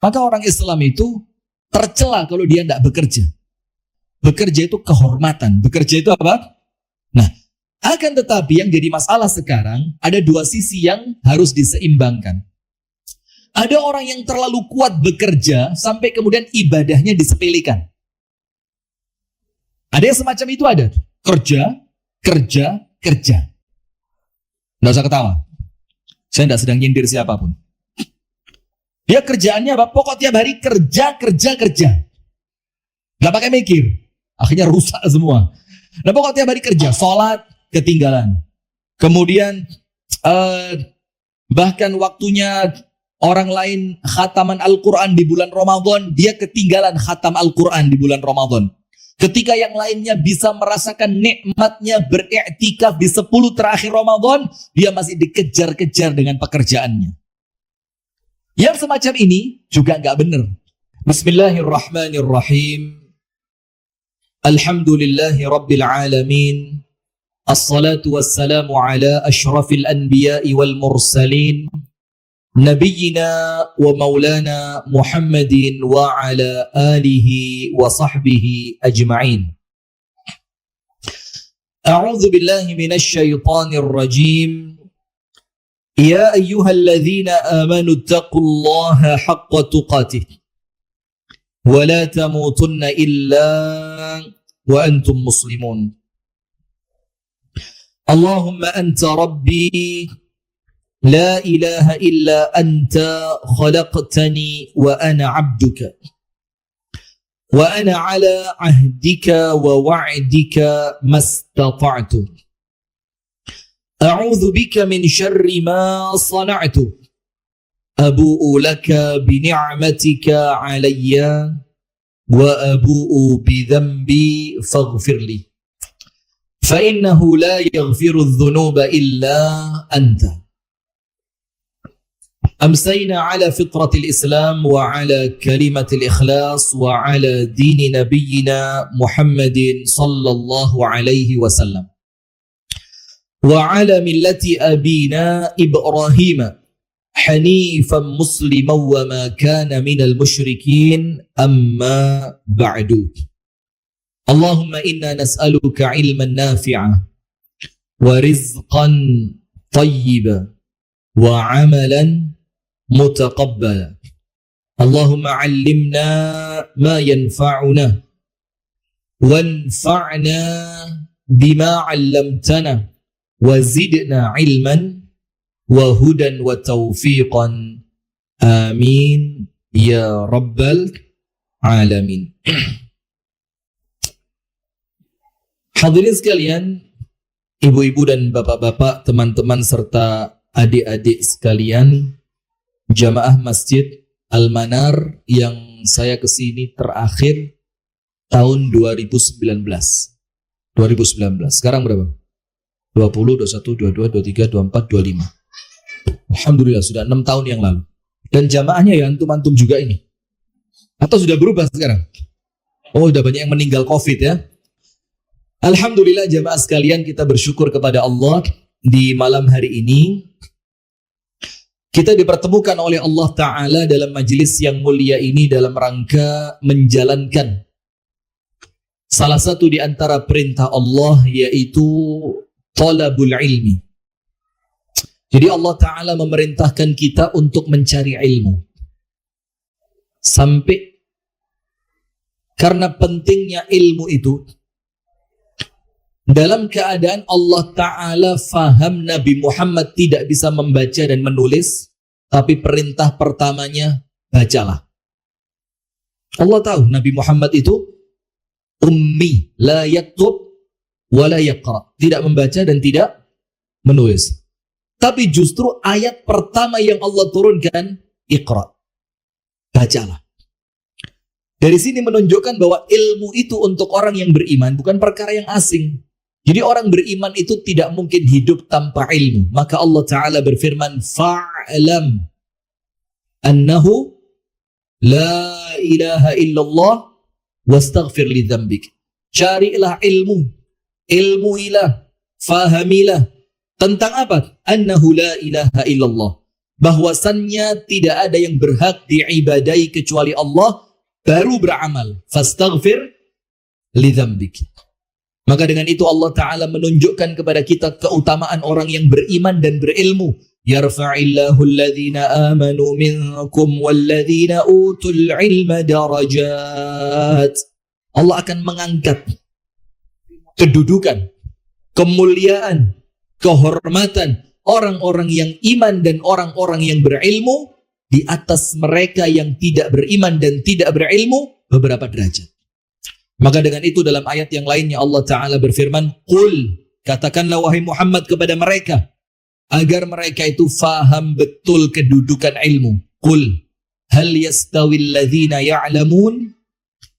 Maka orang Islam itu tercela kalau dia tidak bekerja. Bekerja itu kehormatan. Bekerja itu apa? Nah, akan tetapi yang jadi masalah sekarang, ada dua sisi yang harus diseimbangkan. Ada orang yang terlalu kuat bekerja, sampai kemudian ibadahnya disepelekan. Ada yang semacam itu ada. Kerja. Nggak usah ketawa. Saya tidak sedang nyindir siapapun. Dia kerjaannya apa? Pokok tiap hari kerja. Nggak pakai mikir. Akhirnya rusak semua. Nah, pokok tiap hari kerja. Sholat, ketinggalan. Kemudian, bahkan waktunya orang lain khataman Al-Quran di bulan Ramadan, dia ketinggalan khatam Al-Quran di bulan Ramadan. Ketika yang lainnya bisa merasakan nikmatnya beriktikaf di 10 terakhir Ramadan, dia masih dikejar-kejar dengan pekerjaannya. Yang semacam ini juga nggak benar. Bismillahirrahmanirrahim. Alhamdulillahi Rabbil Alamin. Assalatu wassalamu ala ashrafil anbiya'i wal mursalin. Nabiyyina wa maulana Muhammadin wa ala alihi wa sahbihi ajma'in. A'udzu billahi minasy syaithanir rajim. Ya ayyuhalladzina amanu taqullaha haqqa tuqatih wa la tamutunna illa wa antum muslimun. Allahumma anta rabbi لا إله إلا أنت خلقتني وأنا عبدك وأنا على عهدك ووعدك ما استطعت أعوذ بك من شر ما صنعت أبوء لك بنعمتك علي وأبوء بذنبي فاغفر لي فإنه لا يغفر الذنوب إلا أنت. أمسينا على فطرة الإسلام وعلى كلمة الإخلاص وعلى دين نبينا محمد صلى الله عليه وسلم وعلى ملة أبينا إبراهيم حنيفا مسلما وما كان من المشركين أما بعد. اللهم إنا نسألك علما نافعا ورزقا طيبا وعملا متقبلا. اللهم علمنا ما ينفعنا وانفعنا بما علمتنا وزدنا علما وهدى وتوفيقا آمين يا رب العالمين. Hadirin sekalian, ibu-ibu dan bapak-bapak, teman-teman serta adik-adik sekalian, jamaah Masjid Al-Manar yang saya kesini terakhir tahun 2019. Sekarang berapa? 20, 21, 22, 23, 24, 25. Alhamdulillah sudah 6 tahun yang lalu. Dan jamaahnya ya antum-antum juga ini. Atau sudah berubah sekarang? Oh, sudah banyak yang meninggal COVID ya. Alhamdulillah jamaah sekalian, kita bersyukur kepada Allah di malam hari ini kita dipertemukan oleh Allah Ta'ala dalam majelis yang mulia ini dalam rangka menjalankan salah satu di antara perintah Allah, yaitu talabul ilmi. Jadi Allah Ta'ala memerintahkan kita untuk mencari ilmu. Sampai karena pentingnya ilmu itu, dalam keadaan Allah Ta'ala faham Nabi Muhammad tidak bisa membaca dan menulis, tapi perintah pertamanya, bacalah. Allah tahu Nabi Muhammad itu ummi, la yaktub wa la yaqra, tidak membaca dan tidak menulis. Tapi justru ayat pertama yang Allah turunkan, iqra, bacalah. Dari sini menunjukkan bahwa ilmu itu untuk orang yang beriman bukan perkara yang asing. Jadi orang beriman itu tidak mungkin hidup tanpa ilmu. Maka Allah Ta'ala berfirman, fa'alam annahu la ilaha illallah wastaghfir li dzambik. Carilah ilmu, ilmuilah, fahamilah. Tentang apa? Annahu la ilaha illallah. bahwasannya tidak ada yang berhak diibadai kecuali Allah, baru beramal. Fastaghfir li dzambik. Maka dengan itu Allah Ta'ala menunjukkan kepada kita keutamaan orang yang beriman dan berilmu. Yarfa'illahu alladhina amanu minkum walladhina utul ilma darajat. Allah akan mengangkat kedudukan, kemuliaan, kehormatan orang-orang yang iman dan orang-orang yang berilmu di atas mereka yang tidak beriman dan tidak berilmu beberapa derajat. Maka dengan itu dalam ayat yang lainnya Allah Ta'ala berfirman, Qul, katakanlah wahai Muhammad kepada mereka, agar mereka itu faham betul kedudukan ilmu. Qul, hal yastawil ladhina ya'lamun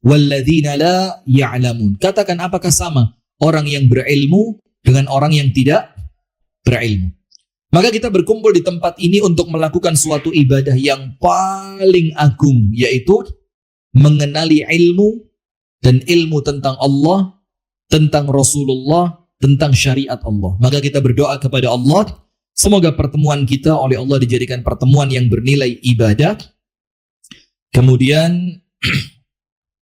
wal ladhina la ya'lamun. Katakan apakah sama orang yang berilmu dengan orang yang tidak berilmu. Maka kita berkumpul di tempat ini untuk melakukan suatu ibadah yang paling agung, yaitu mengenali ilmu dan ilmu tentang Allah, tentang Rasulullah, tentang syariat Allah. Maka kita berdoa kepada Allah, semoga pertemuan kita oleh Allah dijadikan pertemuan yang bernilai ibadah. Kemudian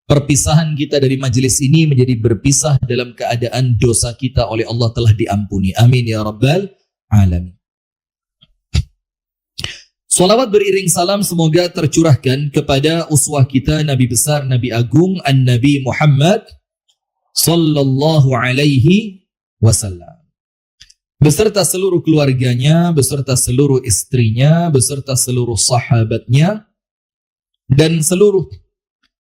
perpisahan kita dari majelis ini menjadi berpisah dalam keadaan dosa kita oleh Allah telah diampuni. Amin ya rabbal alamin. Salawat beriring salam semoga tercurahkan kepada uswah kita, Nabi besar, Nabi agung, An-Nabi Muhammad sallallahu alaihi wasallam. Beserta seluruh keluarganya, beserta seluruh istrinya, beserta seluruh sahabatnya, dan seluruh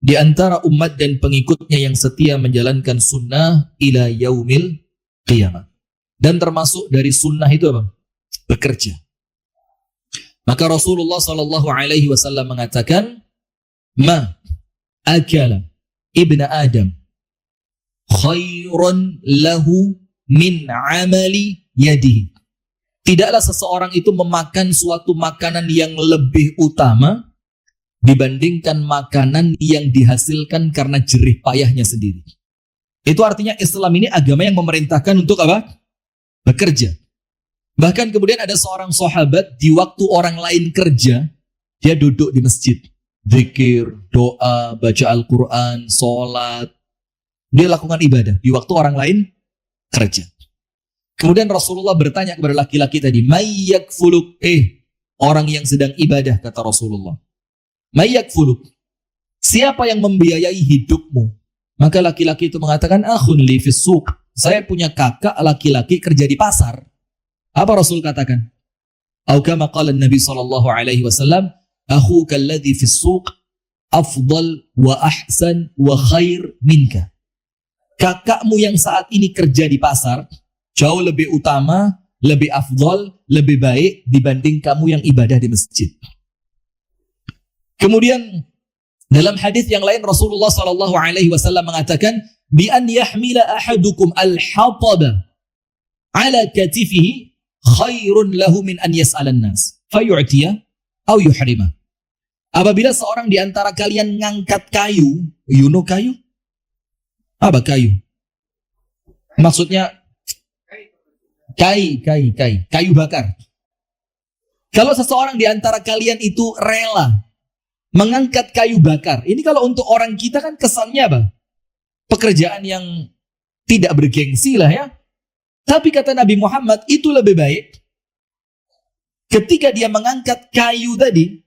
di antara umat dan pengikutnya yang setia menjalankan sunnah ila yaumil qiyamah. Dan termasuk dari sunnah itu apa? Bekerja. Maka Rasulullah sallallahu alaihi wasallam mengatakan, "Ma akala ibnu Adam khairan lahu min amali yadihi." Tidaklah seseorang itu memakan suatu makanan yang lebih utama dibandingkan makanan yang dihasilkan karena jerih payahnya sendiri. Itu artinya Islam ini agama yang memerintahkan untuk apa? Bekerja. Bahkan kemudian ada seorang sahabat di waktu orang lain kerja, dia duduk di masjid, zikir, doa, baca Al-Quran, sholat. Dia lakukan ibadah di waktu orang lain kerja. Kemudian Rasulullah bertanya kepada laki-laki tadi, "Mayyak fuluk?" Orang yang sedang ibadah, kata Rasulullah. "Mayyak fuluk?" Siapa yang membiayai hidupmu? Maka laki-laki itu mengatakan, "Akhun li fis suq." Saya punya kakak laki-laki kerja di pasar. Apa Rasul katakan? Atau kama qala Nabi sallallahu alaihi wasallam, "Akhuka alladhi fis suq afdal wa ahsan wa khair minka." Kakakmu yang saat ini kerja di pasar jauh lebih utama, lebih afdal, lebih baik dibanding kamu yang ibadah di masjid. Kemudian dalam hadis yang lain Rasulullah sallallahu alaihi wasallam mengatakan, "Bi an yahmila ahadukum al-hatada ala katifihi khairun lahu min an yas'alan nas fayu'tiya au yuhrima." Apabila seorang di antara kalian ngangkat kayu, kayu? Apa kayu? Maksudnya kayu bakar. Kalau seseorang di antara kalian itu rela mengangkat kayu bakar, ini kalau untuk orang kita kan kesannya apa? Pekerjaan yang tidak bergengsi lah ya. Tapi kata Nabi Muhammad itu lebih baik ketika dia mengangkat kayu tadi,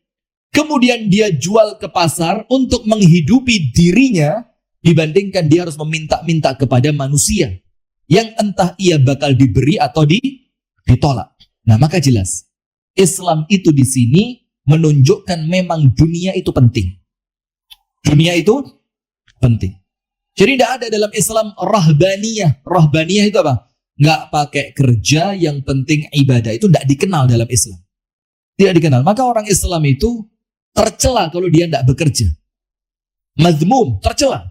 kemudian dia jual ke pasar untuk menghidupi dirinya dibandingkan dia harus meminta-minta kepada manusia yang entah ia bakal diberi atau ditolak. Nah, maka jelas Islam itu di sini menunjukkan memang dunia itu penting. Dunia itu penting. Jadi tidak ada dalam Islam rahbaniyah. Rahbaniyah itu apa? Nggak pakai kerja, yang penting ibadah. Itu tidak dikenal dalam Islam. Tidak dikenal. Maka orang Islam itu tercela kalau dia tidak bekerja. Mazmum, tercela.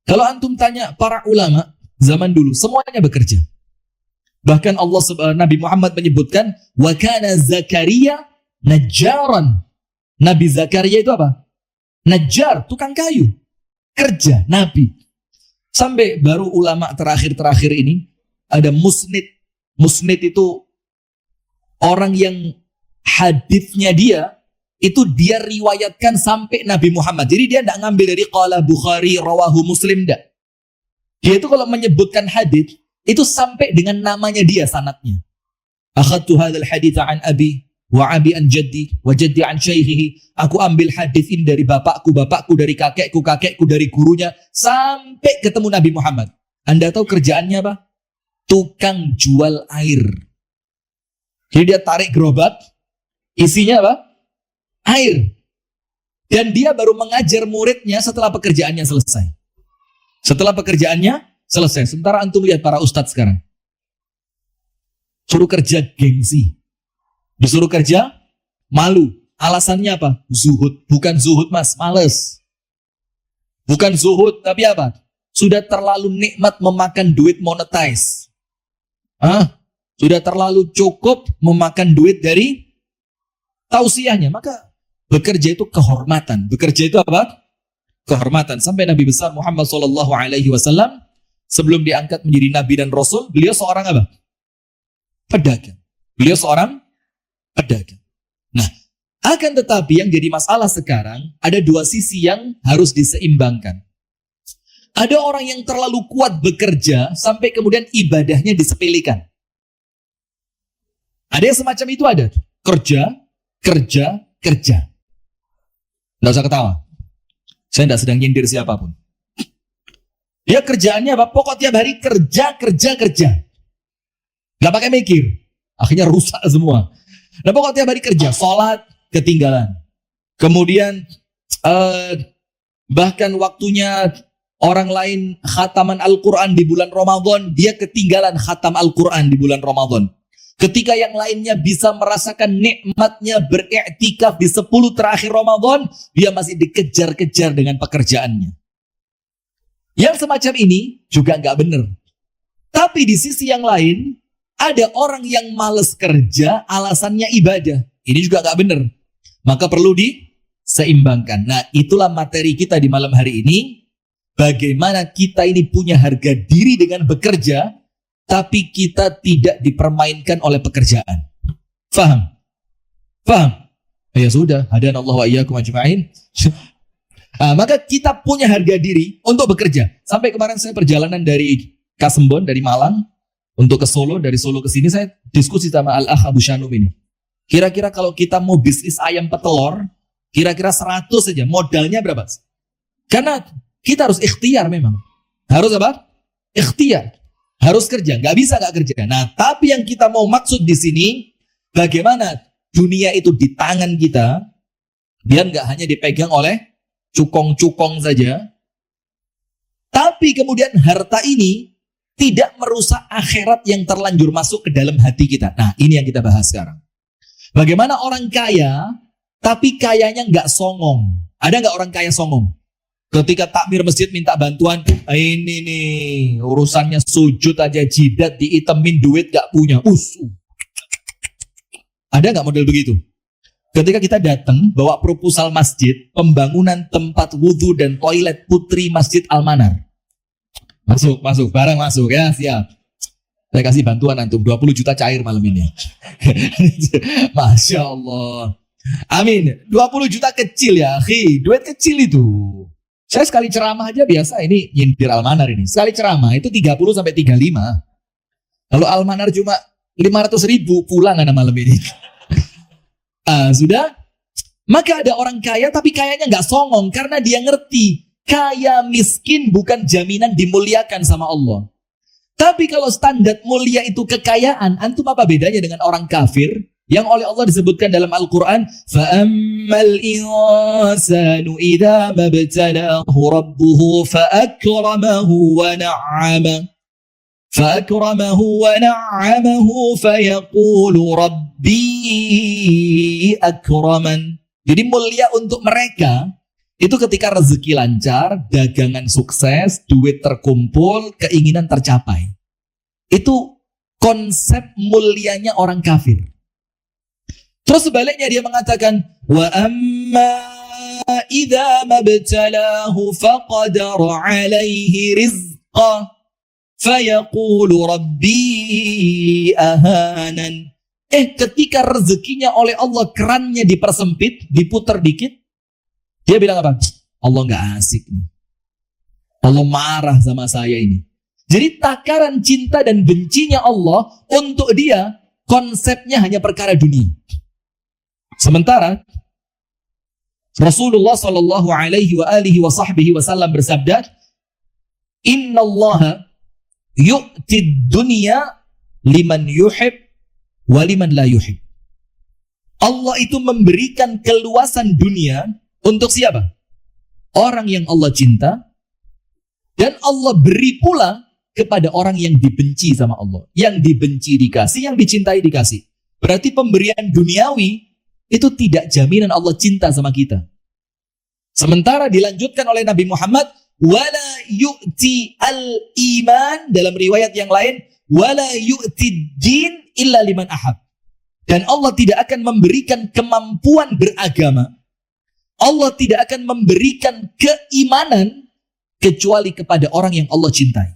Kalau antum tanya para ulama zaman dulu, semuanya bekerja. Bahkan Nabi Muhammad menyebutkan, wa kana Zakaria najjaran. Nabi Zakaria itu apa? Najjar, tukang kayu. Kerja, Nabi. Sampai baru ulama terakhir ini, ada musnid. Musnid itu orang yang haditsnya dia itu dia riwayatkan sampai Nabi Muhammad. Jadi dia tidak ngambil dari qala Bukhari, rawahu Muslim, enggak. Dia itu kalau menyebutkan hadits itu sampai dengan namanya dia sanadnya. Akhadtu hadzal haditsa an abi wa abi an jaddi wa jaddi an syaikhihi. Aku ambil hadis ini dari bapakku, bapakku dari kakekku, kakekku dari gurunya, sampai ketemu Nabi Muhammad. Anda tahu kerjaannya apa? Tukang jual air. Jadi dia tarik gerobak, isinya apa? Air. Dan dia baru mengajar muridnya setelah pekerjaannya selesai. Setelah pekerjaannya selesai. Sementara antum lihat para ustadz sekarang. Suruh kerja gengsi. Disuruh kerja malu. Alasannya apa? Zuhud. Bukan zuhud mas, males. Bukan zuhud, tapi apa? Sudah terlalu nikmat memakan duit monetize. Sudah terlalu cukup memakan duit dari tausiahnya. Maka bekerja itu kehormatan. Bekerja itu apa? Kehormatan. Sampai Nabi besar Muhammad SAW sebelum diangkat menjadi Nabi dan Rasul, beliau seorang apa? Pedagang. Beliau seorang pedagang. Nah, akan tetapi yang jadi masalah sekarang, ada dua sisi yang harus diseimbangkan. Ada orang yang terlalu kuat bekerja, sampai kemudian ibadahnya disepelekan. Ada yang semacam itu ada. Kerja, kerja, kerja. Nggak usah ketawa. Saya tidak sedang nyindir siapapun. Dia kerjaannya apa? Pokok tiap hari kerja, kerja, kerja. Nggak pakai mikir. Akhirnya rusak semua. Nah pokok tiap hari kerja. Sholat, ketinggalan. Kemudian bahkan waktunya orang lain khataman Al-Quran di bulan Ramadan, dia ketinggalan khatam Al-Quran di bulan Ramadan. Ketika yang lainnya bisa merasakan nikmatnya beriktikaf di 10 terakhir Ramadan, dia masih dikejar-kejar dengan pekerjaannya. Yang semacam ini juga nggak benar. Tapi di sisi yang lain, ada orang yang males kerja, alasannya ibadah. Ini juga nggak benar. Maka perlu diseimbangkan. Nah, itulah materi kita di malam hari ini. Bagaimana kita ini punya harga diri dengan bekerja, tapi kita tidak dipermainkan oleh pekerjaan. Faham? Faham? Ya sudah, hadan Allah wa iyyakum ajma'in. Maka kita punya harga diri untuk bekerja. Sampai kemarin saya perjalanan dari Kasembon, dari Malang, untuk ke Solo, dari Solo ke sini, saya diskusi sama Al-Akh Abu Shanum ini. Kira-kira kalau kita mau bisnis ayam petelur, kira-kira 100 saja, modalnya berapa? Karena kita harus ikhtiar memang. Harus apa? Ikhtiar. Harus kerja, nggak bisa nggak kerja. Nah, tapi yang kita mau maksud di sini, bagaimana dunia itu di tangan kita, biar nggak hanya dipegang oleh cukong-cukong saja, tapi kemudian harta ini tidak merusak akhirat yang terlanjur masuk ke dalam hati kita. Nah, ini yang kita bahas sekarang. Bagaimana orang kaya, tapi kayanya nggak songong. Ada nggak orang kaya songong? Ketika takmir masjid minta bantuan, ini nih urusannya sujud aja jidat diitemin duit gak punya. Ada gak model begitu? Ketika kita datang bawa proposal masjid, pembangunan tempat wudhu dan toilet putri Masjid Al-Manar. Masuk, barang masuk ya, siap. Saya kasih bantuan antum 20 juta cair malam ini. Masya Allah. Amin. 20 juta kecil ya, duit kecil itu. Saya sekali ceramah aja biasa, ini nyindir Al-Manar ini. Sekali ceramah itu 30 sampai 35. Kalau Al-Manar cuma 500.000 pulang anak malam ini. Sudah? Maka ada orang kaya tapi kayanya nggak songong karena dia ngerti kaya miskin bukan jaminan dimuliakan sama Allah. Tapi kalau standar mulia itu kekayaan, antum apa bedanya dengan orang kafir? Yang oleh Allah disebutkan dalam Al-Quran, فَأَمَّا الْإِنسَانُ إِذَا مَبْتَلَاهُ رَبُّهُ فَأَكْرَمَهُ وَنَعَّمَهُ فَيَقُولُ رَبِّي أَكْرَمَنِ. Jadi mulia untuk mereka, itu ketika rezeki lancar, dagangan sukses, duit terkumpul, keinginan tercapai. Itu konsep mulianya orang kafir. Terus sebaliknya dia mengatakan wa amma idza mabtalahu faqadara alaihi rizqa fayaqulu rabbi ahanan. Ketika rezekinya oleh Allah kerannya dipersempit, diputar dikit, dia bilang apa? Allah nggak asik nih. Allah marah sama saya ini. Jadi takaran cinta dan bencinya Allah untuk dia konsepnya hanya perkara dunia. Sementara Rasulullah Shallallahu Alaihi Wasallam bersabda, Inna Allah yu'tid dunya liman yuhib waliman la yuhib. Allah itu memberikan keluasan dunia untuk siapa? Orang yang Allah cinta, dan Allah beri pula kepada orang yang dibenci sama Allah. Yang dibenci dikasih, yang dicintai dikasih. Berarti pemberian duniawi itu tidak jaminan Allah cinta sama kita. Sementara dilanjutkan oleh Nabi Muhammad, wala yu'ti al-iman, dalam riwayat yang lain, wala yu'ti din illa liman ahab. Dan Allah tidak akan memberikan kemampuan beragama, Allah tidak akan memberikan keimanan kecuali kepada orang yang Allah cintai.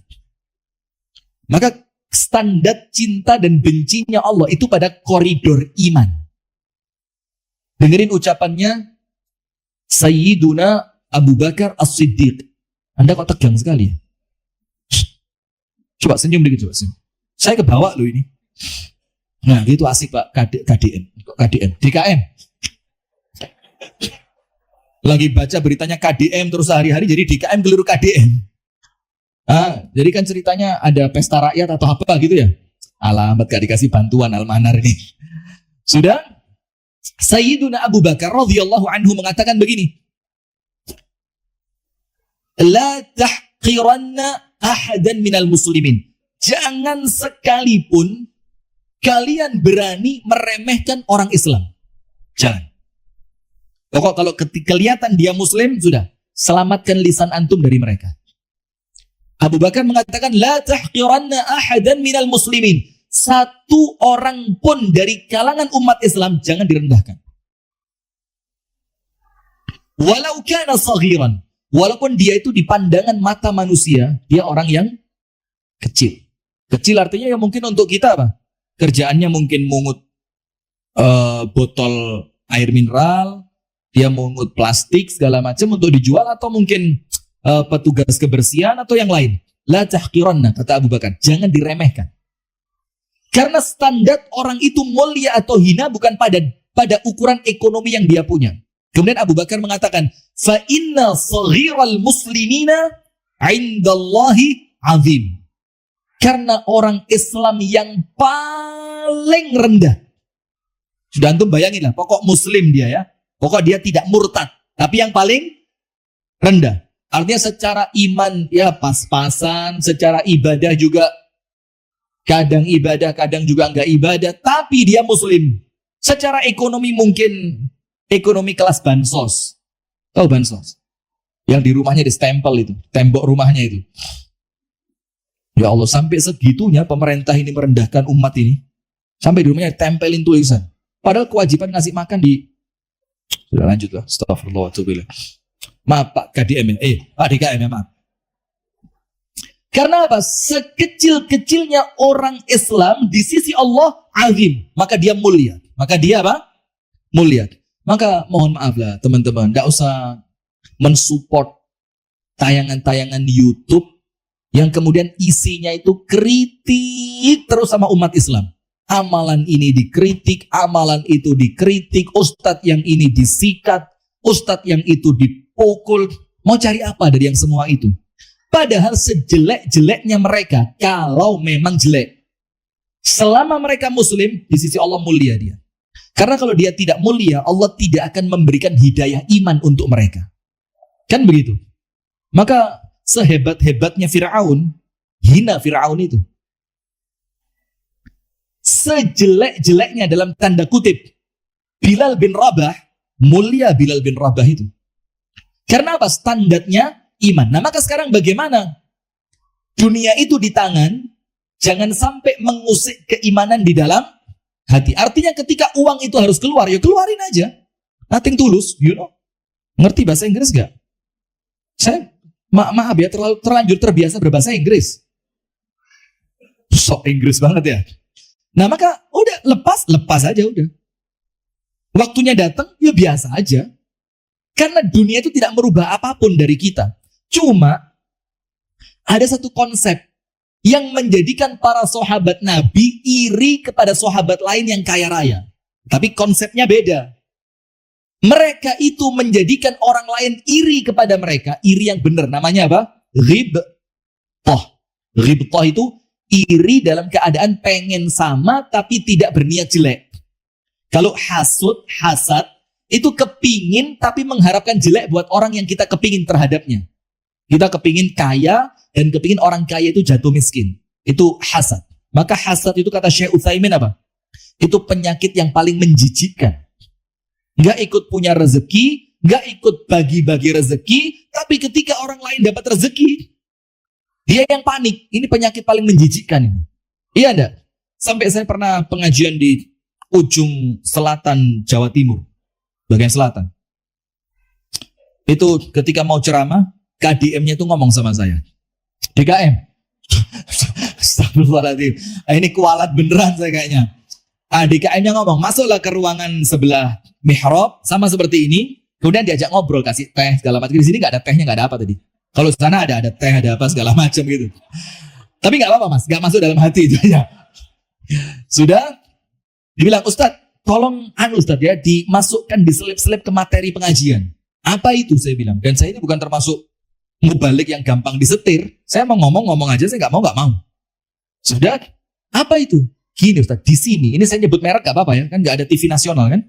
Maka standar cinta dan bencinya Allah itu pada koridor iman. Dengerin ucapannya Sayyiduna Abu Bakar As-Siddiq. Anda kok tegang sekali ya? Coba senyum dikit, coba senyum. Saya kebawa loh ini. Nah, itu asik Pak, KDN. Kok KDN? DKM. Lagi baca beritanya KDM terus sehari-hari jadi DKM keliru KDM. Jadi kan ceritanya ada pesta rakyat atau apa gitu ya. Alamat gak dikasih bantuan Almanar ini. Sudah? Sayyiduna Abu Bakar radhiyallahu anhu mengatakan begini. La tahqiranna ahadan minal muslimin. Jangan sekalipun kalian berani meremehkan orang Islam. Jangan. Pokok kalau kelihatan dia muslim, sudah. Selamatkan lisan antum dari mereka. Abu Bakar mengatakan, la tahqiranna ahadan minal muslimin. Satu orang pun dari kalangan umat Islam jangan direndahkan. Walau kana saghiran. Walaupun dia itu di pandangan mata manusia, dia orang yang kecil. Kecil artinya ya mungkin untuk kita apa? Kerjaannya mungkin mungut botol air mineral, dia mungut plastik segala macam untuk dijual, atau mungkin petugas kebersihan atau yang lain. La tahqiranna, kata Abu Bakar, jangan diremehkan. Karena standar orang itu mulia atau hina bukan pada ukuran ekonomi yang dia punya. Kemudian Abu Bakar mengatakan, fa inna saghiral muslimina 'indallahi 'azim. Karena orang Islam yang paling rendah. Sudah antum bayangin lah, pokok muslim dia ya. Pokok dia tidak murtad, tapi yang paling rendah. Artinya secara iman ya pas-pasan, secara ibadah juga kadang ibadah, kadang juga enggak ibadah, tapi dia muslim. Secara ekonomi mungkin ekonomi kelas bansos. Tahu bansos? Yang di rumahnya distempel itu, tembok rumahnya itu. Ya Allah, sampai segitunya pemerintah ini merendahkan umat ini. Sampai di rumahnya tempelin tulisan. Padahal kewajiban ngasih makan di... Sudah lanjut lah. Astagfirullah. Maaf Pak KDM. Pak DKM ya, maaf. Karena apa? Sekecil-kecilnya orang Islam di sisi Allah azim. Maka dia mulia. Maka dia apa? Mulia. Maka mohon maaf lah teman-teman. Tidak usah mensupport tayangan-tayangan YouTube yang kemudian isinya itu kritik terus sama umat Islam. Amalan ini dikritik, amalan itu dikritik, ustadz yang ini disikat, ustadz yang itu dipukul. Mau cari apa dari yang semua itu? Padahal sejelek-jeleknya mereka, kalau memang jelek, selama mereka muslim, di sisi Allah mulia dia. Karena kalau dia tidak mulia, Allah tidak akan memberikan hidayah iman untuk mereka. Kan begitu? Maka sehebat-hebatnya Fir'aun, hina Fir'aun itu. Sejelek-jeleknya dalam tanda kutip, Bilal bin Rabah, mulia Bilal bin Rabah itu. Karena apa? Standarnya iman. Nah maka sekarang bagaimana? Dunia itu di tangan, jangan sampai mengusik keimanan di dalam hati. Artinya ketika uang itu harus keluar, ya keluarin aja. Nothing tulus, you know. Ngerti bahasa Inggris gak? Saya maaf ya, terlanjur terbiasa berbahasa Inggris. Sok Inggris banget ya. Nah maka udah lepas aja udah. Waktunya datang ya biasa aja. Karena dunia itu tidak merubah apapun dari kita. Cuma ada satu konsep yang menjadikan para sahabat Nabi iri kepada sahabat lain yang kaya raya. Tapi konsepnya beda. Mereka itu menjadikan orang lain iri kepada mereka. Iri yang benar. Namanya apa? Ghibtah. Ghibtah itu iri dalam keadaan pengen sama tapi tidak berniat jelek. Kalau hasad, itu kepingin tapi mengharapkan jelek buat orang yang kita kepingin terhadapnya. Kita kepingin kaya dan kepingin orang kaya itu jatuh miskin. Itu hasad. Maka hasad itu kata Syekh Utsaimin apa? Itu penyakit yang paling menjijikkan. Nggak ikut punya rezeki, nggak ikut bagi-bagi rezeki, tapi ketika orang lain dapat rezeki, dia yang panik. Ini penyakit paling menjijikkan ini. Iya enggak? Sampai saya pernah pengajian di ujung selatan Jawa Timur, bagian selatan. Itu ketika mau ceramah, KDM-nya itu ngomong sama saya. DKM. Astagfirullahaladzim. Ini kualat beneran saya kayaknya. DKM-nya ngomong, masuklah ke ruangan sebelah mihrab, sama seperti ini. Kemudian diajak ngobrol, kasih teh, segala macam. Di sini nggak ada tehnya, nggak ada apa tadi. Kalau di sana ada teh, ada apa, segala macam gitu. Tapi nggak apa-apa mas, nggak masuk dalam hati itu aja. Sudah, dibilang, Ustadz, tolong Ustadz ya, dimasukkan, diselip-selip ke materi pengajian. Apa itu saya bilang. Dan saya ini bukan termasuk mubalik yang gampang disetir. Saya mau ngomong aja, saya nggak mau. Sudah, apa itu? Gini Ustadz, di sini, ini saya nyebut merek gak apa-apa ya, kan nggak ada TV nasional kan?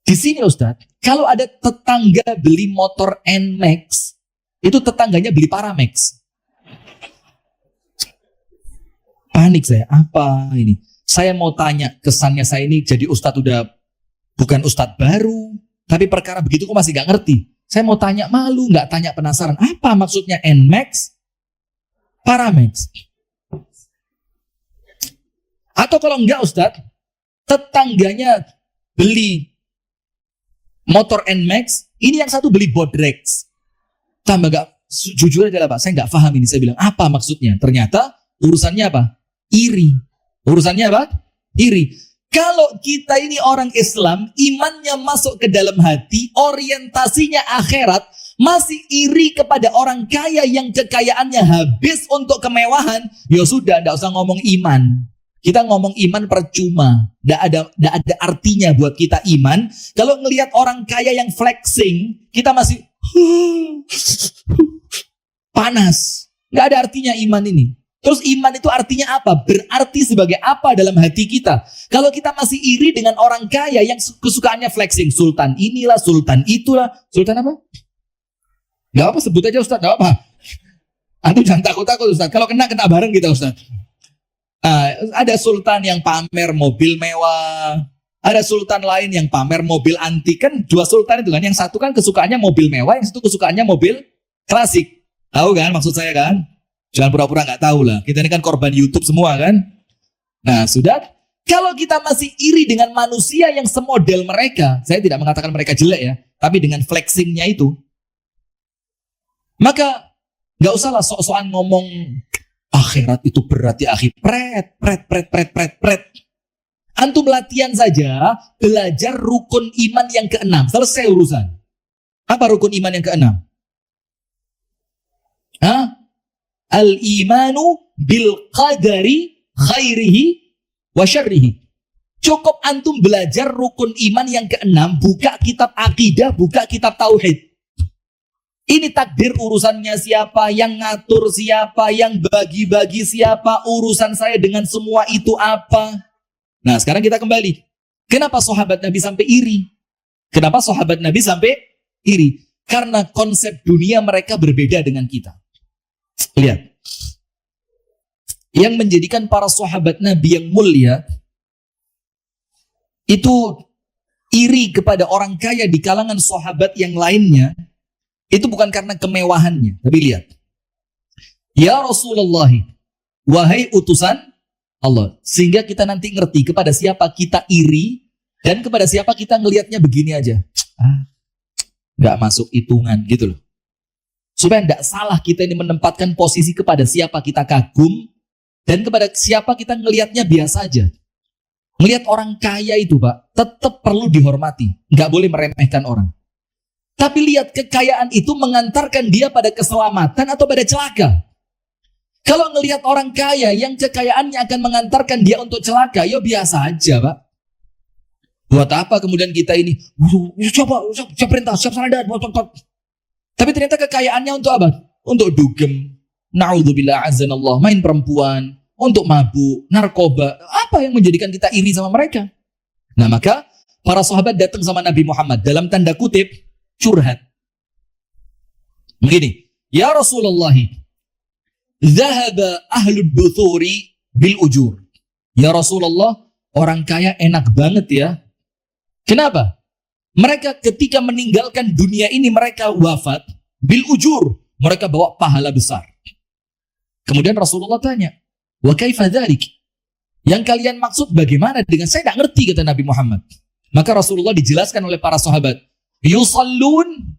Di sini Ustadz, kalau ada tetangga beli motor NMAX, itu tetangganya beli Paramax. Panik saya, apa ini? Saya mau tanya, kesannya saya ini jadi Ustadz udah bukan Ustadz baru, tapi perkara begitu kok masih gak ngerti. Saya mau tanya, malu, gak tanya, penasaran. Apa maksudnya NMAX, Paramax? Atau kalau enggak Ustadz, tetangganya beli motor NMAX, ini yang satu beli Bodrex. Tambah gak, jujur aja lah Pak, saya gak paham ini. Saya bilang, apa maksudnya? Ternyata urusannya apa? Iri. Urusannya apa? Iri. Kalau kita ini orang Islam, imannya masuk ke dalam hati, orientasinya akhirat, masih iri kepada orang kaya yang kekayaannya habis untuk kemewahan, ya sudah, tidak usah ngomong iman. Kita ngomong iman percuma, tidak ada artinya buat kita iman. Kalau ngelihat orang kaya yang flexing, kita masih panas. Nggak ada artinya iman ini. Terus iman itu artinya apa? Berarti sebagai apa dalam hati kita? Kalau kita masih iri dengan orang kaya yang kesukaannya flexing, sultan inilah, sultan itulah, sultan apa? Nggak apa, sebut aja Ustaz, nggak apa. Antum jangan takut-takut Ustaz. Kalau kena bareng kita Ustaz. Ada sultan yang pamer mobil mewah, ada sultan lain yang pamer mobil antik. Kan dua sultan itu kan, yang satu kan kesukaannya mobil mewah, yang satu kesukaannya mobil klasik. Tahu kan maksud saya kan? Jangan pura-pura nggak tahu lah. Kita ini kan korban YouTube semua kan. Nah sudah, kalau kita masih iri dengan manusia yang semodel mereka, saya tidak mengatakan mereka jelek ya, tapi dengan flexingnya itu, maka nggak usahlah sok-sokan ngomong akhirat itu berat ya akhi. Pret. Antum latihan saja, belajar rukun iman yang ke-6. Selesai urusan. Apa rukun iman yang ke-6? Al-imanu bil qadari khairihi wa syarrihi. Cukup antum belajar rukun iman yang ke-6, buka kitab akidah, buka kitab tauhid. Ini takdir urusannya siapa, yang ngatur siapa, yang bagi-bagi siapa, urusan saya dengan semua itu apa. Nah sekarang kita kembali. Kenapa sahabat Nabi sampai iri? Kenapa sahabat Nabi sampai iri? Karena konsep dunia mereka berbeda dengan kita. Lihat. Yang menjadikan para sahabat Nabi yang mulia itu iri kepada orang kaya di kalangan sahabat yang lainnya. Itu bukan karena kemewahannya. Tapi lihat. Ya Rasulullah, wahai utusan Allah. Sehingga kita nanti ngerti kepada siapa kita iri dan kepada siapa kita ngelihatnya begini aja. Gak masuk hitungan gitu loh. Supaya tidak salah kita ini menempatkan posisi kepada siapa kita kagum Dan kepada siapa kita ngelihatnya biasa aja. Ngelihat orang kaya itu, Pak, tetap perlu dihormati. Nggak boleh meremehkan orang. Tapi lihat kekayaan itu mengantarkan dia pada keselamatan atau pada celaka. Kalau ngelihat orang kaya yang kekayaannya akan mengantarkan dia untuk celaka, ya biasa aja, Pak. Buat apa kemudian kita ini, siap perintah, siap sadar, tapi ternyata kekayaannya untuk apa? Untuk dugem, na'udzubillah azanallah, main perempuan, untuk mabuk, narkoba. Apa yang menjadikan kita iri sama mereka? Nah, maka para sahabat datang sama Nabi Muhammad dalam tanda kutip curhat. Begini, ya Rasulullah, zahaba ahlud duthuri bil ujur. Ya Rasulullah, orang kaya enak banget ya. Kenapa? Mereka ketika meninggalkan dunia ini mereka wafat bil ujur. Mereka bawa pahala besar. Kemudian Rasulullah tanya, wa kaifa dzalik? Yang kalian maksud bagaimana dengan saya tidak ngerti, kata Nabi Muhammad. Maka Rasulullah dijelaskan oleh para sahabat, yusallun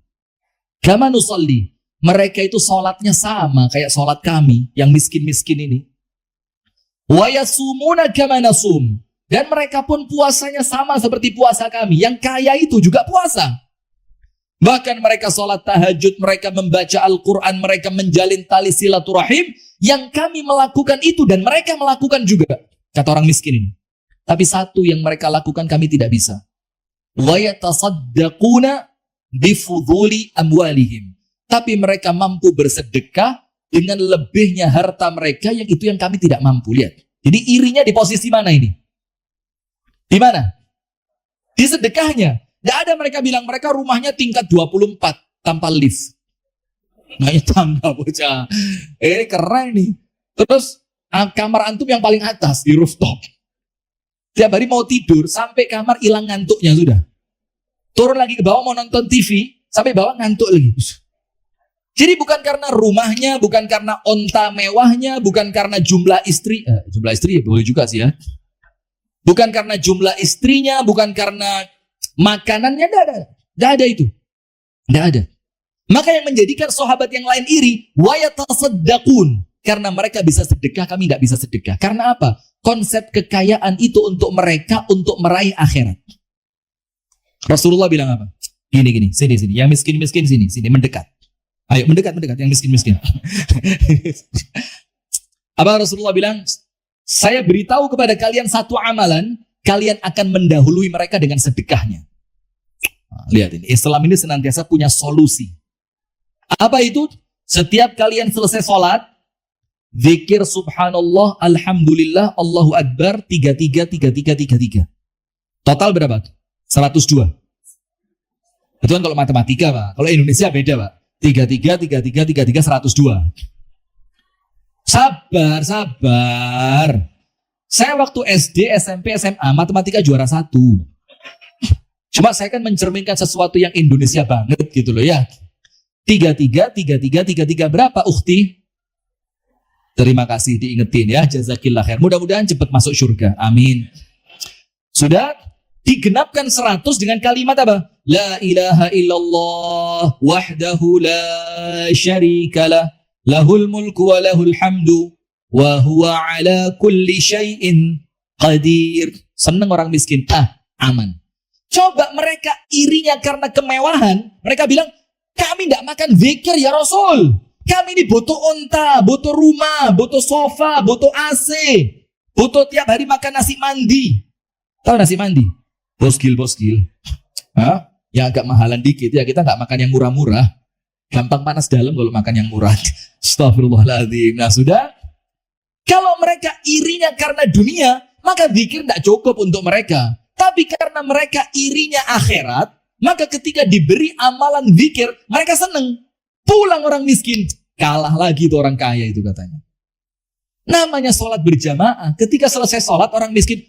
kama nusalli. Mereka itu sholatnya sama kayak sholat kami yang miskin-miskin ini. Wa yasumuna kama nasum. Dan mereka pun puasanya sama seperti puasa kami. Yang kaya itu juga puasa. Bahkan mereka sholat tahajud, mereka membaca Al-Quran, mereka menjalin tali silaturahim. Yang kami melakukan itu dan mereka melakukan juga. Kata orang miskin ini. Tapi satu yang mereka lakukan kami tidak bisa. Wa yatasaddaquna bifuduli amwalihim. Tapi mereka mampu bersedekah dengan lebihnya harta mereka yang itu yang kami tidak mampu. Lihat. Jadi irinya di posisi mana ini? Di mana? Di sedekahnya. Tidak ada mereka bilang mereka rumahnya tingkat 24 tanpa lift. Nah, ini tangga bocah. Ini keren nih. Terus kamar antum yang paling atas di rooftop. Tiap hari mau tidur sampai kamar hilang ngantuknya sudah. Turun lagi ke bawah mau nonton TV sampai bawah ngantuk lagi. Jadi bukan karena rumahnya, bukan karena onta mewahnya, bukan karena jumlah istri. Jumlah istri ya boleh juga sih ya. Bukan karena jumlah istrinya, bukan karena makanannya, tidak ada itu. Tidak ada. Maka yang menjadikan sahabat yang lain iri, wa yatasaddaqun. Karena mereka bisa sedekah, kami tidak bisa sedekah. Karena apa? Konsep kekayaan itu untuk mereka, untuk meraih akhirat. Rasulullah bilang apa? Gini, sini. Yang miskin-miskin sini, mendekat. Ayo, mendekat, yang miskin-miskin. Apa Rasulullah bilang? Saya beritahu kepada kalian satu amalan, kalian akan mendahului mereka dengan sedekahnya. Nah, lihat ini, Islam ini senantiasa punya solusi. Apa itu? Setiap kalian selesai sholat, zikir subhanallah, alhamdulillah, Allahu Akbar, 33. Total berapa? 102. Itu kan kalau matematika, Pak. Kalau Indonesia beda, Pak. 33, 102. Sabar. Saya waktu SD, SMP, SMA, matematika juara 1. Cuma saya kan mencerminkan sesuatu yang Indonesia banget gitu loh ya. 33 berapa, ukhti? Terima kasih diingetin ya, jazakillah khair. Mudah-mudahan cepat masuk surga, amin. Sudah digenapkan 100 dengan kalimat apa? La ilaha illallah wahdahu la syarikalah. Lahul mulku wa lahul hamdu wa huwa ala kulli syai'in qadir. Seneng orang miskin, aman. Coba mereka irinya karena kemewahan, mereka bilang, kami tidak makan zikir ya Rasul. Kami ini butuh onta, butuh rumah, butuh sofa, butuh AC, butuh tiap hari makan nasi mandi. Tahu nasi mandi? Boskil. Ya agak mahalan dikit ya, kita nggak makan yang murah-murah. Gampang panas dalam kalau makan yang murah. Astagfirullahaladzim. Nah sudah. Kalau mereka irinya karena dunia, maka zikir tidak cukup untuk mereka. Tapi karena mereka irinya akhirat, maka ketika diberi amalan zikir, mereka senang. Pulang orang miskin, kalah lagi tuh orang kaya itu katanya. Namanya sholat berjamaah. Ketika selesai sholat, orang miskin.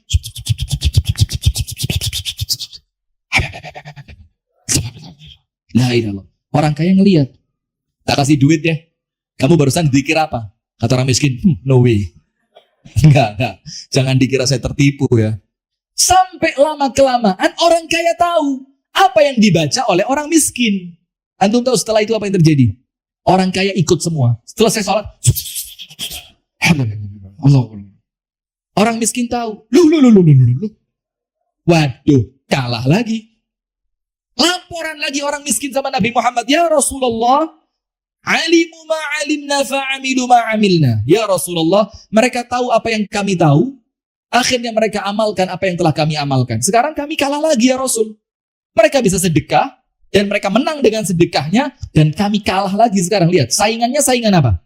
La ilallah. Orang kaya ngelihat, tak kasih duit ya. Kamu barusan dikira apa? Kata orang miskin, no way. Enggak. Jangan dikira saya tertipu ya. Sampai lama-kelamaan orang kaya tahu apa yang dibaca oleh orang miskin. Antum tahu setelah itu apa yang terjadi? Orang kaya ikut semua. Setelah saya sholat, Allah. Orang miskin tahu. Lu. Waduh, kalah lagi. Laporan lagi orang miskin sama Nabi Muhammad. Ya Rasulullah, alimu ma'alimna fa'amilu ma'amilna. Ya Rasulullah, mereka tahu apa yang kami tahu. Akhirnya mereka amalkan apa yang telah kami amalkan. Sekarang kami kalah lagi ya Rasul. Mereka bisa sedekah, dan mereka menang dengan sedekahnya, dan kami kalah lagi sekarang. Lihat, saingannya saingan apa?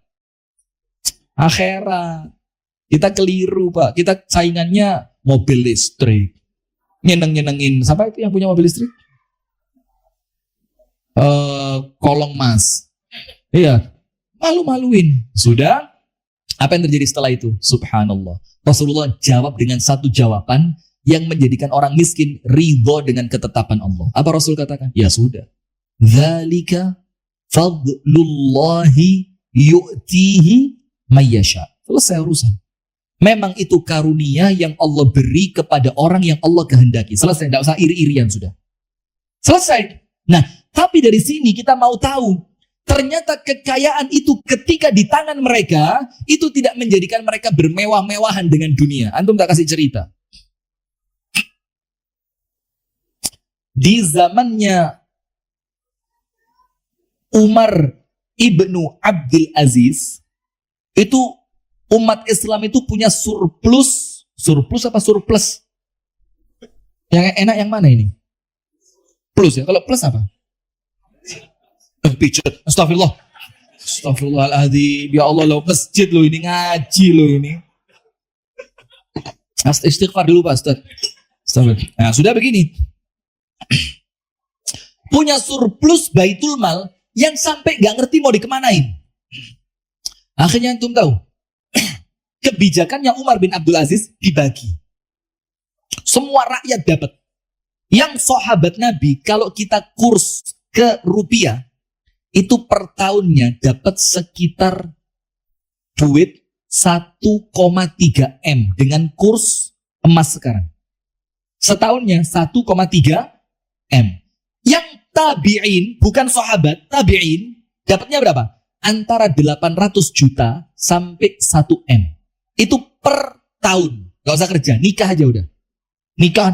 Akhirat. Kita keliru Pak. Kita saingannya mobil listrik. Nyeneng-nyenengin. Siapa itu yang punya mobil listrik? Kolong mas. Iya, malu-maluin. Sudah, apa yang terjadi setelah itu? Subhanallah. Rasulullah jawab dengan satu jawaban yang menjadikan orang miskin ridho dengan ketetapan Allah. Apa Rasul katakan? Ya sudah. Dzalika fadlullahi yu'tihi mayyasha. Selesai urusan. Memang itu karunia yang Allah beri kepada orang yang Allah kehendaki. Selesai, tidak usah iri-irian sudah. Selesai. Nah, tapi dari sini kita mau tahu, ternyata kekayaan itu ketika di tangan mereka, itu tidak menjadikan mereka bermewah-mewahan dengan dunia. Antum tak kasih cerita. Di zamannya Umar ibnu Abdul Aziz, itu umat Islam itu punya surplus apa surplus? Yang enak yang mana ini? Plus ya, kalau plus apa? Pijat, astagfirullah. Astagfirullahaladzim, ya Allah lo masjid lo ini, ngaji lo ini. Istighfar dulu Pak Ustaz. Nah, sudah begini. Punya surplus baitul mal yang sampai gak ngerti mau dikemanain. Akhirnya antum tahu. Kebijakannya Umar bin Abdul Aziz dibagi. Semua rakyat dapat. Yang sahabat Nabi, kalau kita kurs ke rupiah, itu per tahunnya dapat sekitar duit 1,3 M dengan kurs emas sekarang. Setahunnya 1,3 M. Yang tabi'in, bukan sahabat, tabi'in, dapatnya berapa? Antara 800 juta sampai 1 M. Itu per tahun. Gak usah kerja, nikah aja udah. Nikah.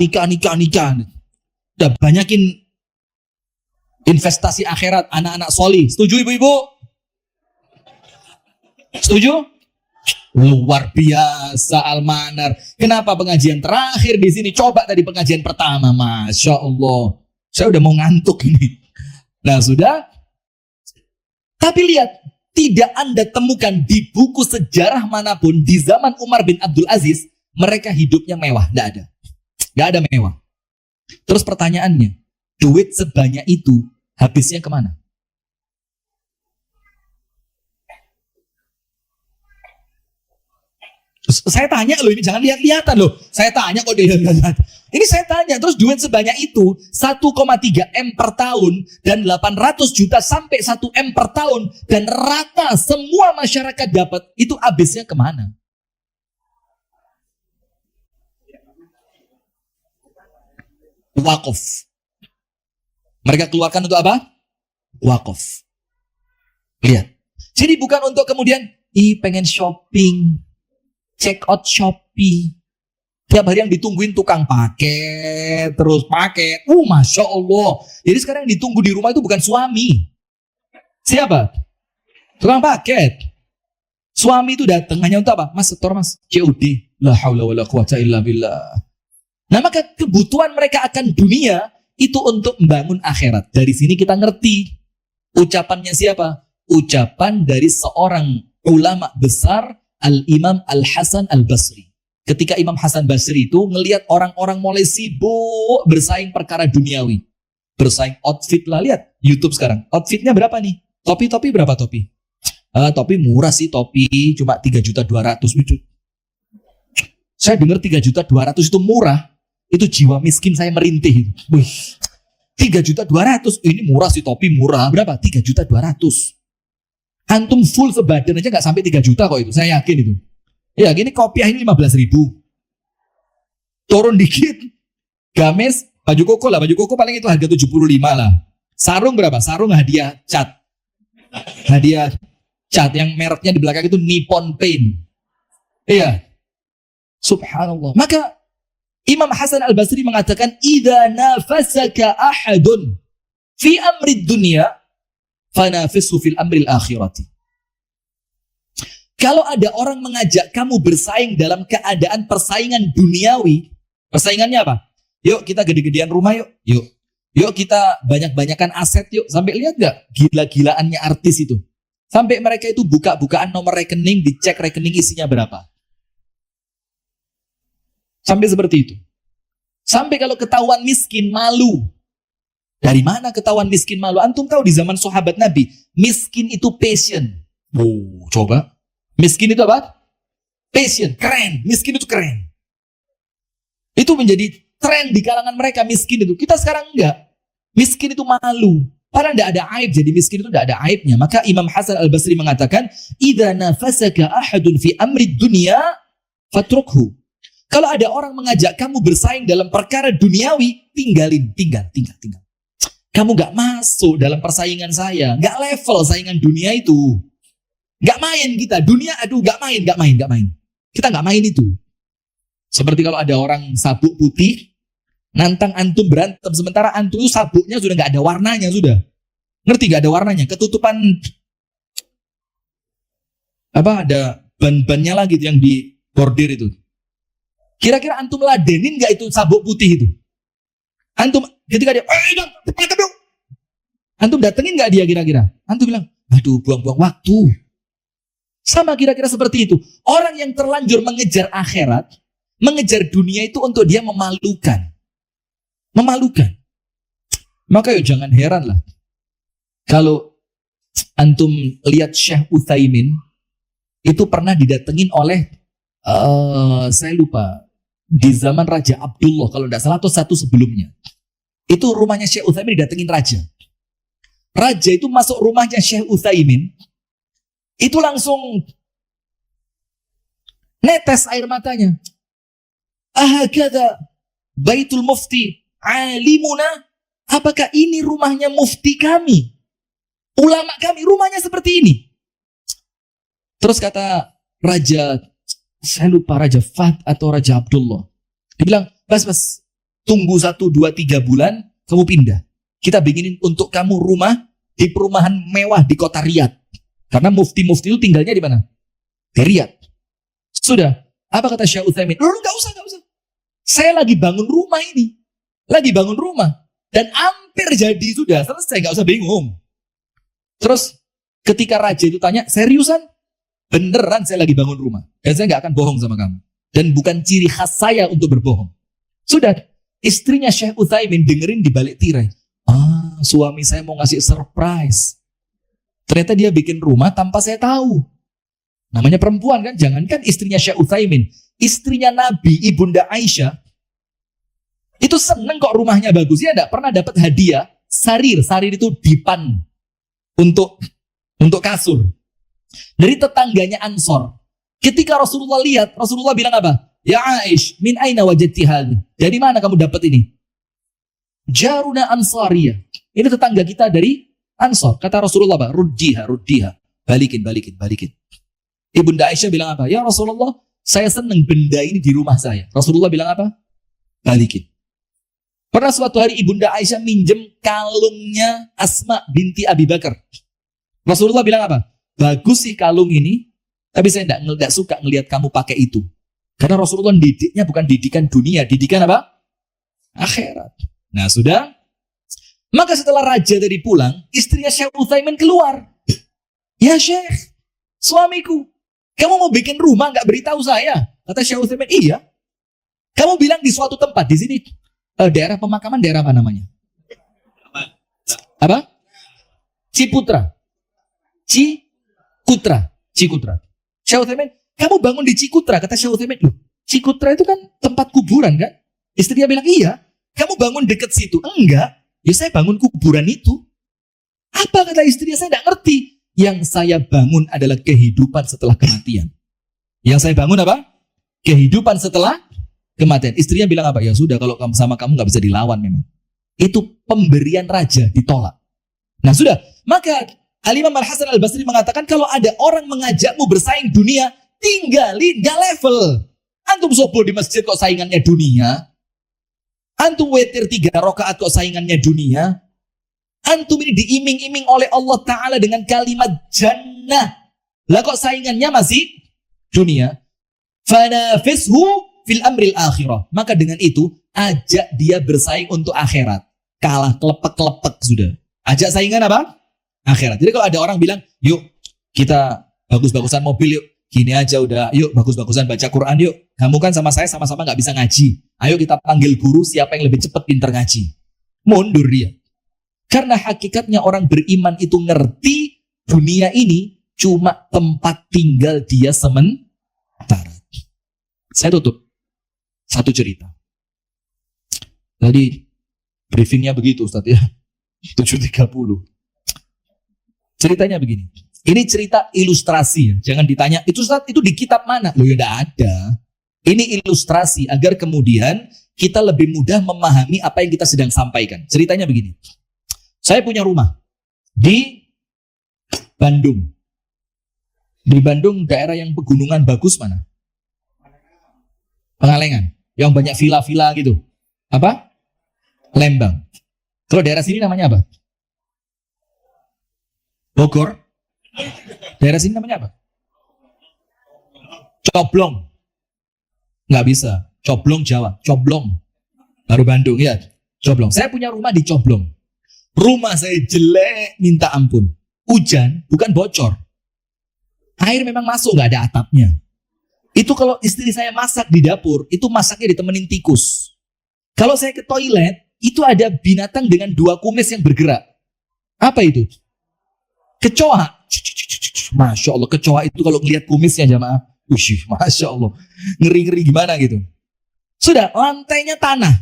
Udah banyakin investasi akhirat, anak-anak soli. Setuju ibu-ibu? Setuju? Luar biasa Almanar. Kenapa pengajian terakhir di sini? Coba tadi pengajian pertama, Masya Allah. Saya udah mau ngantuk ini. Nah sudah. Tapi lihat, tidak Anda temukan di buku sejarah manapun di zaman Umar bin Abdul Aziz, mereka hidupnya mewah. Tidak ada. Tidak ada mewah. Terus pertanyaannya, duit sebanyak itu habisnya kemana? Saya tanya loh, ini jangan lihat-lihatan loh. Saya tanya kok dia lihat. Ini saya tanya, terus duit sebanyak itu 1,3 M per tahun dan 800 juta sampai 1 M per tahun dan rata semua masyarakat dapat, itu habisnya kemana? Wakaf. Mereka keluarkan untuk apa? Wakaf. Lihat. Jadi bukan untuk kemudian, pengen shopping, check out Shopee. Tiap hari yang ditungguin tukang paket, terus paket. Masya Allah. Jadi sekarang yang ditunggu di rumah itu bukan suami. Siapa? Tukang paket. Suami itu datang hanya untuk apa? Mas, setor mas. COD. La haula wa la quwata illa billah. Nah maka kebutuhan mereka akan dunia itu untuk membangun akhirat. Dari sini kita ngerti ucapannya siapa? Ucapan dari seorang ulama besar, Al-Imam Al-Hasan Al-Basri. Ketika Imam Hasan Basri itu ngelihat orang-orang mulai sibuk bersaing perkara duniawi. Bersaing outfit lah, lihat YouTube sekarang. Outfitnya berapa nih? Topi berapa topi? Topi murah sih, topi cuma 3.200.000. Saya dengar 3.200.000 itu murah. Itu jiwa miskin saya merintih. 3.200.000 ini murah sih, topi murah. Berapa? 3.200.000. Antum full sebadan aja nggak sampai 3 juta kok itu. Saya yakin itu. Ya gini kopiah ini 15.000. Turun dikit. Gamis, baju koko lah. Baju koko paling itu harga 75 lah. Sarung berapa? Sarung hadiah cat. Hadiah cat yang mereknya di belakang itu Nippon Paint. Iya. Subhanallah. Maka Imam Hasan Al-Basri mengatakan, "Idza nafasaka ahadun fi amri dunya, fanafishu fil amri al-akhirati." Kalau ada orang mengajak kamu bersaing dalam keadaan persaingan duniawi, persaingannya apa? Yuk kita gede-gedean rumah yuk. Yuk kita banyak-banyakan aset yuk. Sampai lihat gak gila-gilaannya artis itu? Sampai mereka itu buka-bukaan nomor rekening, dicek rekening isinya berapa. Sampai seperti itu. Sampai kalau ketahuan miskin, malu. Dari mana ketahuan miskin malu? Antum tahu di zaman sahabat Nabi, miskin itu passion. Oh, coba. Miskin itu apa? Passion, keren. Miskin itu keren. Itu menjadi tren di kalangan mereka, miskin itu. Kita sekarang enggak. Miskin itu malu. Padahal tidak ada aib, jadi miskin itu tidak ada aibnya. Maka Imam Hasan Al-Basri mengatakan, "Idza nafasaka ahadun fi amri dunya, fatrukhu." Kalau ada orang mengajak kamu bersaing dalam perkara duniawi, tinggal. Kamu gak masuk dalam persaingan saya, gak level saingan dunia itu. Gak main kita, dunia aduh gak main. Kita gak main itu. Seperti kalau ada orang sabuk putih, nantang antum berantem, sementara antum itu sabuknya sudah gak ada warnanya sudah. Ngerti gak ada warnanya? Ketutupan ada ban-bannya lagi yang di bordir itu. Kira-kira antum ladenin gak itu sabuk putih itu? Antum ketika dia, antum datengin gak dia kira-kira? Antum bilang, aduh buang-buang waktu. Sama kira-kira seperti itu. Orang yang terlanjur mengejar akhirat, mengejar dunia itu untuk dia memalukan. Maka yuk jangan heran lah. Kalau antum lihat Syekh Utsaimin, itu pernah didatengin oleh, saya lupa, di zaman Raja Abdullah, kalau tidak salah, atau satu sebelumnya. Itu rumahnya Syekh Utsaimin didatengin raja. Raja itu masuk rumahnya Syekh Utsaimin, itu langsung netes air matanya. Ahakadha Baitul Mufti alimuna, apakah ini rumahnya mufti kami? Ulama kami, rumahnya seperti ini. Terus kata raja, saya lupa Raja Fahd atau Raja Abdullah. Dia bilang, Bas, tunggu 1, 2, 3 bulan, kamu pindah. Kita bikinin untuk kamu rumah di perumahan mewah di kota Riyadh. Karena mufti-mufti itu tinggalnya di mana? Di Riyadh. Sudah. Apa kata Syekh Utsaimin? Enggak usah. Saya lagi bangun rumah ini. Dan hampir jadi sudah. Selesai, nggak usah bingung. Terus ketika raja itu tanya, seriusan? Beneran saya lagi bangun rumah. Dan saya nggak akan bohong sama kamu. Dan bukan ciri khas saya untuk berbohong. Sudah. Istrinya Syekh Utsaimin dengerin di balik tirai. Suami saya mau ngasih surprise. Ternyata dia bikin rumah tanpa saya tahu. Namanya perempuan kan, jangankan istrinya Syekh Utsaimin, istrinya Nabi, Ibunda Aisyah, itu seneng kok rumahnya bagus. Dia tidak pernah dapat hadiah sarir itu dipan untuk kasur dari tetangganya Ansor. Ketika Rasulullah lihat, Rasulullah bilang apa? Ya Aish, min aina wajadti hadhi? Dari mana kamu dapat ini? Jaruna Ansariyah. Ini tetangga kita dari Ansor. Kata Rasulullah apa? Ruddiha. Balikin. Ibunda Aisyah bilang apa? Ya Rasulullah, saya senang benda ini di rumah saya. Rasulullah bilang apa? Balikin. Pernah suatu hari Ibunda Aisyah minjem kalungnya Asma binti Abi Bakar. Rasulullah bilang apa? Bagus sih kalung ini, tapi saya tidak suka ngelihat kamu pakai itu. Karena Rasulullah didiknya bukan didikan dunia, didikan apa? Akhirat. Nah sudah. Maka setelah raja tadi pulang, istrinya Syekh Utsaimin keluar. Ya Syekh, suamiku, kamu mau bikin rumah nggak beritahu saya? Kata Syekh Utsaimin, iya. Kamu bilang di suatu tempat di sini, daerah pemakaman, daerah apa namanya? Apa? Cikutra. Syekh Utsaimin, kamu bangun di Cikutra. Kata Syekh Utsaimin, loh, Cikutra itu kan tempat kuburan kan? Istrinya bilang, iya. Kamu bangun deket situ? Enggak. Ya saya bangun kuburan itu. Apa kata istrinya? Saya tidak ngerti. Yang saya bangun adalah kehidupan setelah kematian. Yang saya bangun apa? Kehidupan setelah kematian. Istrinya bilang apa? Ya sudah, kalau sama kamu nggak bisa dilawan memang. Itu pemberian raja ditolak. Nah sudah, maka Al-Imam Al-Hasan Al-Basri mengatakan kalau ada orang mengajakmu bersaing dunia, tinggalin, gak level. Antum subuh di masjid kok saingannya dunia. Antum witir 3 rakaat kok saingannya dunia. Antum ini diiming-iming oleh Allah Ta'ala dengan kalimat jannah. Lah kok saingannya masih dunia. Fanafishu fil amril akhirah. Maka dengan itu, ajak dia bersaing untuk akhirat. Kalah, kelepek-kelepek sudah. Ajak saingan apa? Akhirat. Jadi kalau ada orang bilang, yuk kita bagus-bagusan mobil yuk. Gini aja udah, yuk bagus-bagusan baca Quran yuk. Kamu kan sama saya sama-sama gak bisa ngaji. Ayo kita panggil guru siapa yang lebih cepat pintar ngaji. Mundur dia. Karena hakikatnya orang beriman itu ngerti dunia ini cuma tempat tinggal dia sementara. Saya tutup satu cerita. Tadi briefingnya begitu Ustaz ya. 7.30. Ceritanya begini. Ini cerita ilustrasi ya. Jangan ditanya, itu Ustaz itu di kitab mana? Loh ya tidak ada. Ini ilustrasi agar kemudian kita lebih mudah memahami apa yang kita sedang sampaikan. Ceritanya begini. Saya punya rumah di Bandung. Di Bandung daerah yang pegunungan bagus mana? Pengalengan. Yang banyak villa-villa gitu. Apa? Lembang. Kalau daerah sini namanya apa? Bogor. Daerah sini namanya apa? Coblong. Nggak bisa. Coblong Jawa. Coblong. Baru Bandung. Ya. Coblong. Saya punya rumah di Coblong. Rumah saya jelek minta ampun. Hujan bukan bocor. Air memang masuk nggak ada atapnya. Itu kalau istri saya masak di dapur, itu masaknya ditemenin tikus. Kalau saya ke toilet, itu ada binatang dengan 2 kumis yang bergerak. Apa itu? Kecoa. Masya Allah, kecoa itu kalau ngelihat kumisnya jamaah. Masya Allah. Ngeri-ngeri gimana gitu. Sudah, lantainya tanah.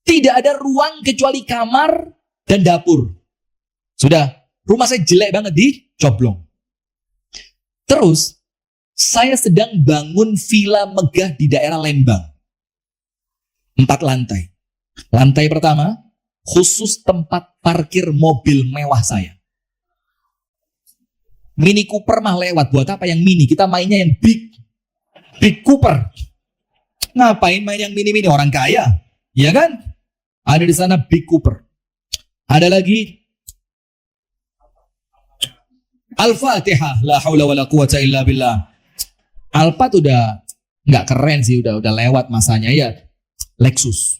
Tidak ada ruang kecuali kamar dan dapur. Sudah, rumah saya jelek banget di Coblong. Terus, saya sedang bangun villa megah di daerah Lembang. 4 lantai. Lantai pertama, khusus tempat parkir mobil mewah saya. Mini Cooper mah lewat, buat apa yang mini? Kita mainnya yang big. Big Cooper. Ngapain main yang mini-mini? Orang kaya. Iya kan? Ada di sana Big Cooper. Ada lagi Al-Fatihah, la haula wala quwata illa billah. Alphard udah nggak keren sih, udah lewat masanya ya. Lexus.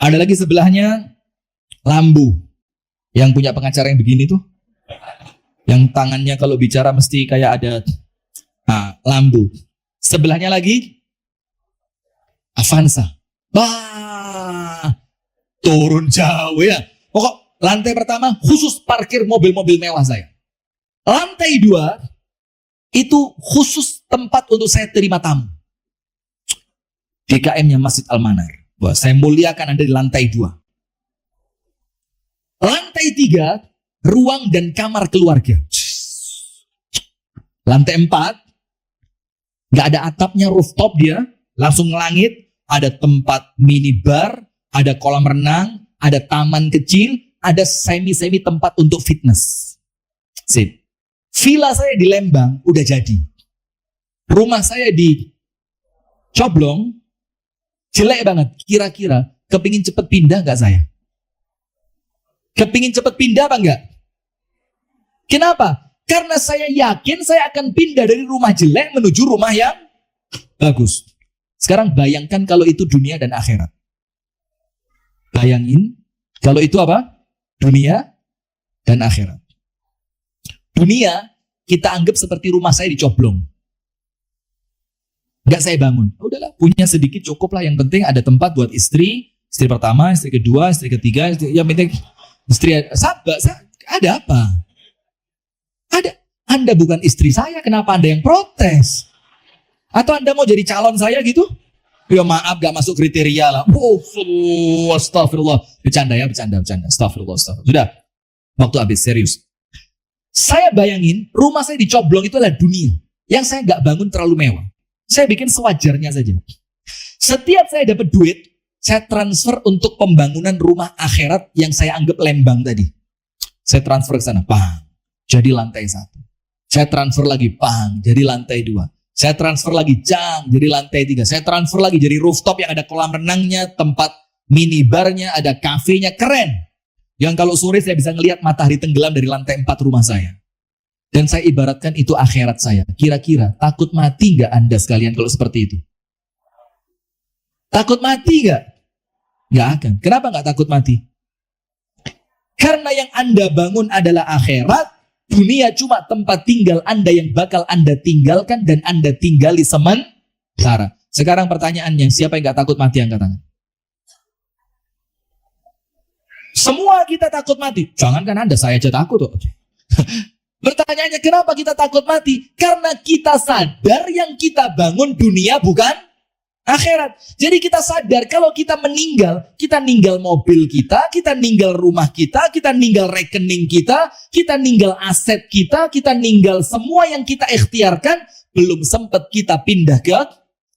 Ada lagi sebelahnya Lambo. Yang punya pengacara yang begini tuh. Yang tangannya kalau bicara mesti kayak ada Lambo. Sebelahnya lagi Avanza. Wah, turun jauh ya. Pokok lantai pertama khusus parkir mobil-mobil mewah saya. Lantai 2 itu khusus tempat untuk saya terima tamu. DKM-nya Masjid Al-Manar. Wah, saya muliakan Anda di lantai 2. Lantai 3 ruang dan kamar keluarga. Lantai 4 nggak ada atapnya, rooftop dia, langsung langit. Ada tempat minibar, ada kolam renang, ada taman kecil, ada semi-semi tempat untuk fitness. Sip. Villa saya di Lembang udah jadi. Rumah saya di Coblong jelek banget. Kira-kira kepingin cepet pindah nggak saya? Kepingin cepet pindah apa enggak? Kenapa? Karena saya yakin saya akan pindah dari rumah jelek menuju rumah yang bagus. Sekarang bayangkan kalau itu dunia dan akhirat. Bayangin kalau itu apa? Dunia dan akhirat. Dunia kita anggap seperti rumah saya di Coblong. Enggak saya bangun. Udahlah, punya sedikit cukup lah. Yang penting ada tempat buat istri pertama, istri kedua, istri ketiga, yang penting istri sabar. Ada apa? Ada. Anda bukan istri saya, kenapa Anda yang protes? Atau Anda mau jadi calon saya gitu? Ya maaf, gak masuk kriteria lah. Astagfirullah. Bercanda ya, bercanda. Astagfirullah. Sudah, waktu habis, serius. Saya bayangin, rumah saya di Coblong itu adalah dunia. Yang saya gak bangun terlalu mewah. Saya bikin sewajarnya saja. Setiap saya dapat duit, saya transfer untuk pembangunan rumah akhirat yang saya anggap Lembang tadi. Saya transfer ke sana, bang. Jadi lantai 1. Saya transfer lagi, pang, jadi lantai 2. Saya transfer lagi, cang, jadi lantai 3. Saya transfer lagi jadi rooftop yang ada kolam renangnya, tempat minibarnya, ada kafenya, keren. Yang kalau sore saya bisa ngelihat matahari tenggelam dari lantai 4 rumah saya. Dan saya ibaratkan itu akhirat saya. Kira-kira takut mati nggak Anda sekalian kalau seperti itu? Takut mati nggak? Nggak akan. Kenapa nggak takut mati? Karena yang Anda bangun adalah akhirat. Dunia cuma tempat tinggal Anda yang bakal Anda tinggalkan dan Anda tinggali sementara. Sekarang pertanyaannya, siapa yang nggak takut mati angkat tangan? Semua kita takut mati. Jangankan Anda, saya aja takut. Pertanyaannya, kenapa kita takut mati? Karena kita sadar yang kita bangun dunia bukan akhirat. Jadi kita sadar kalau kita ninggal mobil kita ninggal rumah kita ninggal rekening kita ninggal aset kita ninggal semua yang kita ikhtiarkan, belum sempat kita pindah ke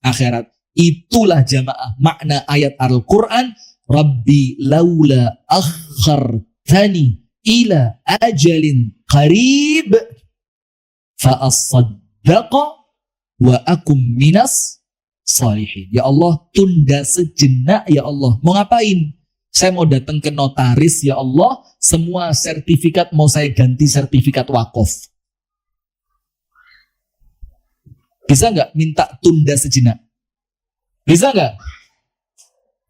akhirat. Itulah jamaah makna ayat Al-Quran, Rabbi laula akhartani ila ajalin qarib fa asaddaqa wa akum minas salihin. Ya Allah, tunda sejenak ya Allah. Mau ngapain? Saya mau datang ke notaris ya Allah. Semua sertifikat mau saya ganti sertifikat wakaf. Bisa nggak minta tunda sejenak? Bisa nggak?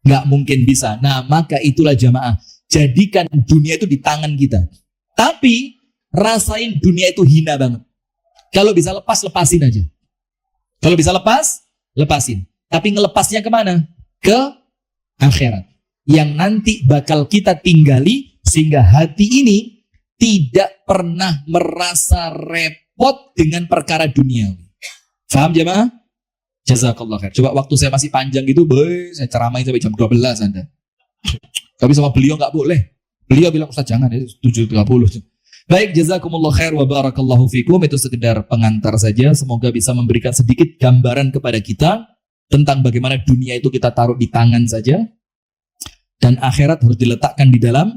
Nggak mungkin bisa. Nah, maka itulah jamaah. Jadikan dunia itu di tangan kita. Tapi rasain dunia itu hina banget. Kalau bisa lepas, lepasin aja. Kalau bisa lepasin. Tapi ngelepasnya kemana? Ke akhirat. Yang nanti bakal kita tinggali sehingga hati ini tidak pernah merasa repot dengan perkara duniawi. Faham jemaah? Jazakallah khair. Coba waktu saya masih panjang gitu, saya ceramain sampai jam 12 Anda. Tapi sama beliau nggak boleh. Beliau bilang, Ustaz jangan ya, 7.30. Baik, jazakumullah khair wa barakallahu fikum. Itu sekedar pengantar saja. Semoga bisa memberikan sedikit gambaran kepada kita tentang bagaimana dunia itu kita taruh di tangan saja. Dan akhirat harus diletakkan di dalam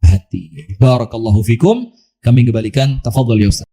hati. Barakallahu fikum. Kami kembalikan, tafadhol ya Ustaz.